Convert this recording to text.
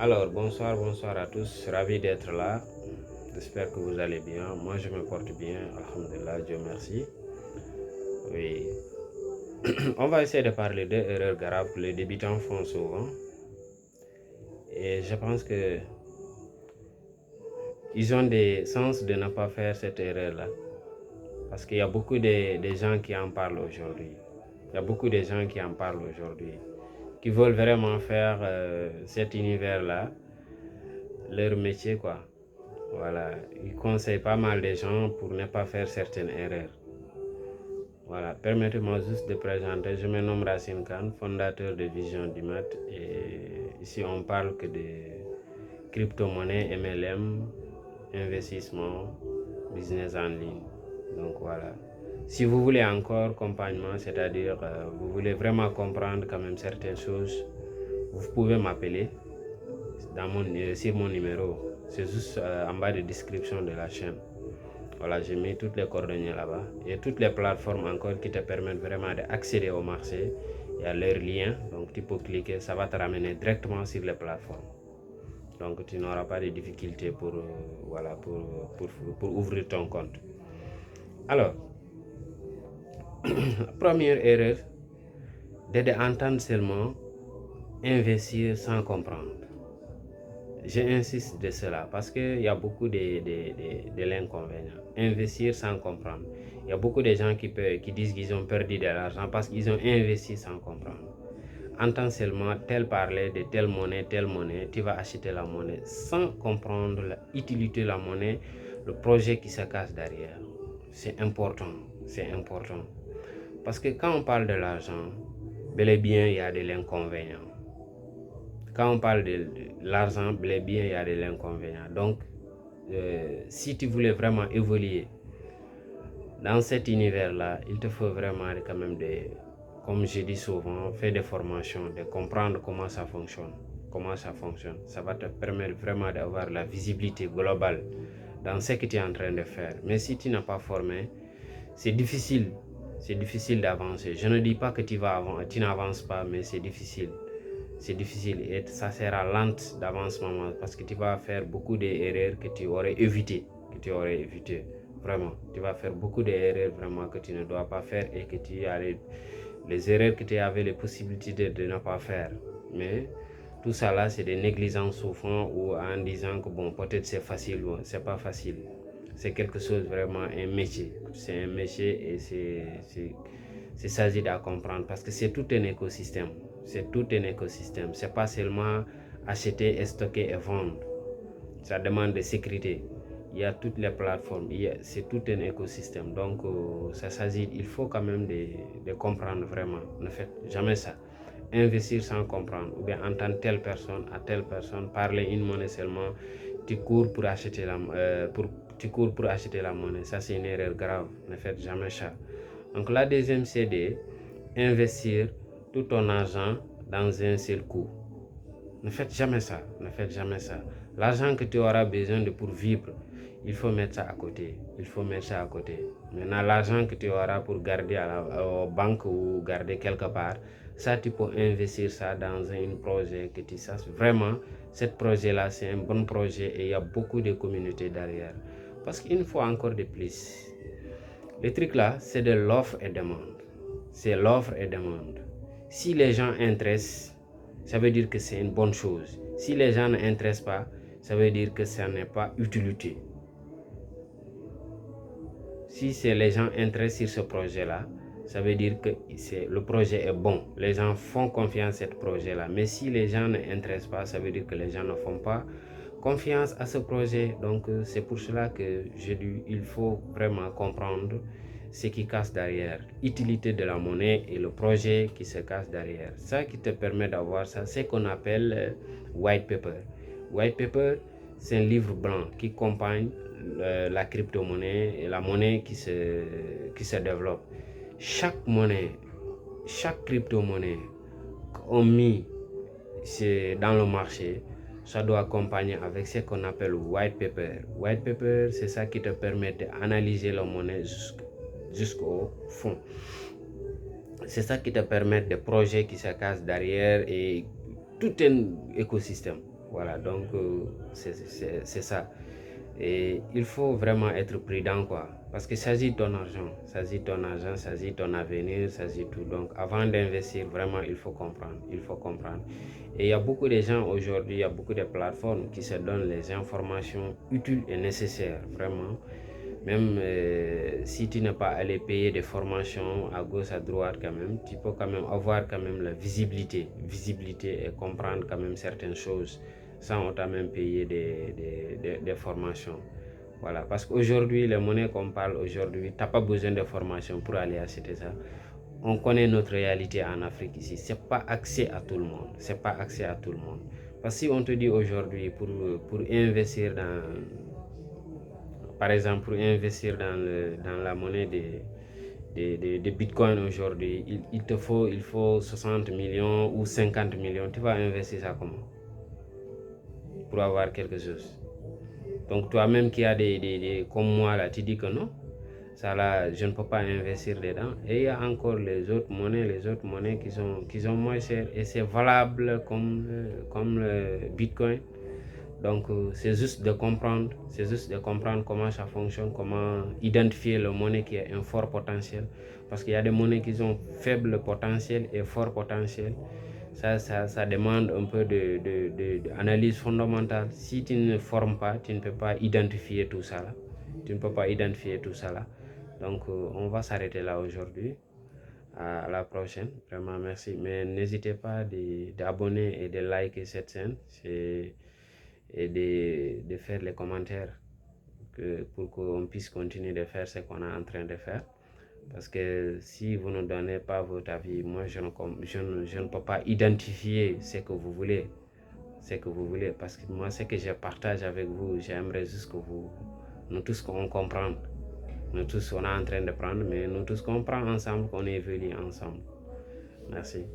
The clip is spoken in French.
Alors, bonsoir à tous, ravi d'être là. J'espère que vous allez bien. Moi, je me porte bien, alhamdulillah, Dieu merci. Oui, on va essayer de parler d'erreurs graves que les débutants font souvent. Et je pense que ils ont des sens de ne pas faire cette erreur-là. Parce qu'il y a beaucoup de gens qui en parlent aujourd'hui. Il y a beaucoup de gens qui en parlent aujourd'hui, qui veulent vraiment faire cet univers-là leur métier, quoi. Voilà, ils conseillent pas mal de gens pour ne pas faire certaines erreurs. Voilà, permettez-moi juste de présenter, je me nomme Racine Khan, fondateur de Vision du Mat, et ici on parle que de crypto-monnaie, MLM, investissement, business en ligne. Donc voilà. Si vous voulez encore accompagnement, c'est-à-dire vous voulez vraiment comprendre quand même certaines choses, vous pouvez m'appeler sur mon numéro. C'est juste en bas de description de la chaîne. Voilà, j'ai mis toutes les coordonnées là-bas. Et toutes les plateformes encore qui te permettent vraiment d'accéder au marché. Il y a leurs liens, donc tu peux cliquer, ça va te ramener directement sur les plateformes. Donc tu n'auras pas de difficultés pour ouvrir ton compte. Alors, première erreur, c'est d'entendre seulement investir sans comprendre. J'insiste de cela parce qu'il y a beaucoup de l'inconvénient. Investir sans comprendre. Il y a beaucoup de gens qui disent qu'ils ont perdu de l'argent parce qu'ils ont investi sans comprendre. Entends seulement tel parler de telle monnaie, tu vas acheter la monnaie sans comprendre l'utilité de la monnaie, le projet qui se cache derrière. C'est important. Parce que quand on parle de l'argent, bel et bien, il y a de l'inconvénient. Quand on parle de l'argent, bel et bien, il y a de l'inconvénient. Donc, si tu voulais vraiment évoluer dans cet univers-là, il te faut vraiment quand même comme je dis souvent, faire des formations, de comprendre comment ça fonctionne. Ça va te permettre vraiment d'avoir la visibilité globale dans ce que tu es en train de faire. Mais si tu n'as pas formé, c'est difficile d'avancer. Je ne dis pas que tu n'avances pas, mais c'est difficile et ça sera lente d'avancement parce que tu vas faire beaucoup d'erreurs que tu aurais évité. Vraiment, tu vas faire beaucoup d'erreurs vraiment que tu ne dois pas faire et que les erreurs que tu avais les possibilités de ne pas faire. Mais tout ça là, c'est des négligences souvent ou en disant que bon, peut-être c'est facile, bon, c'est pas facile. C'est quelque chose vraiment, un métier. C'est un métier et c'est s'agit à comprendre parce que c'est tout un écosystème. C'est pas seulement acheter, stocker et vendre. Ça demande de sécurité. Il y a toutes les plateformes. C'est tout un écosystème. Donc, il faut quand même de comprendre vraiment. Ne faites jamais ça. Investir sans comprendre ou bien entendre telle personne à telle personne parler une monnaie seulement, tu cours pour acheter la monnaie. Ça, c'est une erreur grave. Ne faites jamais ça. Donc, la deuxième, c'est d'investir tout ton argent dans un seul coup. Ne faites jamais ça. L'argent que tu auras besoin de pour vivre, il faut mettre ça à côté. Maintenant, l'argent que tu auras pour garder aux banques ou garder quelque part, ça, tu peux investir ça dans un projet que tu saches vraiment, ce projet-là, c'est un bon projet et il y a beaucoup de communautés derrière. Parce qu'une fois encore de plus, le truc là, c'est de l'offre et demande. Si les gens intéressent, ça veut dire que c'est une bonne chose. Si les gens n'intéressent pas, ça veut dire que ça n'est pas utilité. Si les gens intéressent sur ce projet-là, ça veut dire que le projet est bon. Les gens font confiance à ce projet-là. Mais si les gens n'intéressent pas, ça veut dire que les gens ne font pas confiance à ce projet. Donc c'est pour cela que je dis il faut vraiment comprendre ce qui cache derrière, l'utilité de la monnaie et le projet qui se cache derrière. Ça qui te permet d'avoir ça, c'est ce qu'on appelle white paper. White paper, c'est un livre blanc qui accompagne la crypto-monnaie et la monnaie qui se développe. Chaque crypto-monnaie qu'on met dans le marché, ça doit accompagner avec ce qu'on appelle white paper. White paper, c'est ça qui te permet d'analyser la monnaie jusqu'au fond. C'est ça qui te permet des projets qui se cachent derrière et tout un écosystème. Voilà, donc c'est ça. Et il faut vraiment être prudent, quoi. Parce qu'il s'agit de ton argent, il s'agit de ton avenir, il s'agit de tout. Donc avant d'investir, vraiment, il faut comprendre. Il faut comprendre. Et il y a beaucoup de gens aujourd'hui, il y a beaucoup de plateformes qui se donnent les informations utiles et nécessaires, vraiment. Même si tu n'es pas allé payer des formations à gauche, à droite quand même, tu peux quand même avoir quand même la visibilité et comprendre quand même certaines choses sans autant même payer des formations. Voilà, parce qu'aujourd'hui, les monnaies qu'on parle aujourd'hui, tu n'as pas besoin de formation pour aller acheter ça. On connaît notre réalité en Afrique ici. C'est pas accès à tout le monde. C'est pas accès à tout le monde. Parce que si on te dit aujourd'hui pour investir dans, par exemple, pour investir dans la monnaie de Bitcoin aujourd'hui, il faut 60 millions ou 50 millions. Tu vas investir ça comment? Pour avoir quelque chose. Donc toi-même qui as comme moi là, tu dis que non, ça là, je ne peux pas investir dedans. Et il y a encore les autres monnaies qui sont moins chères et c'est valable comme le Bitcoin. Donc c'est juste de comprendre, comment ça fonctionne, comment identifier le monnaie qui a un fort potentiel. Parce qu'il y a des monnaies qui ont faible potentiel et fort potentiel. Ça demande un peu d'analyse fondamentale. Si tu ne formes pas, tu ne peux pas identifier tout ça là. Donc on va s'arrêter là aujourd'hui. À la prochaine. Vraiment merci. Mais n'hésitez pas d'abonner et de liker cette chaîne. Et de faire les commentaires pour qu'on puisse continuer de faire ce qu'on est en train de faire. Parce que si vous ne donnez pas votre avis, moi je ne peux pas identifier ce que vous voulez. Parce que moi ce que je partage avec vous, j'aimerais juste que nous tous qu'on comprenne. Nous tous on est en train de prendre, mais nous tous qu'on prend ensemble, qu'on évolue ensemble. Merci.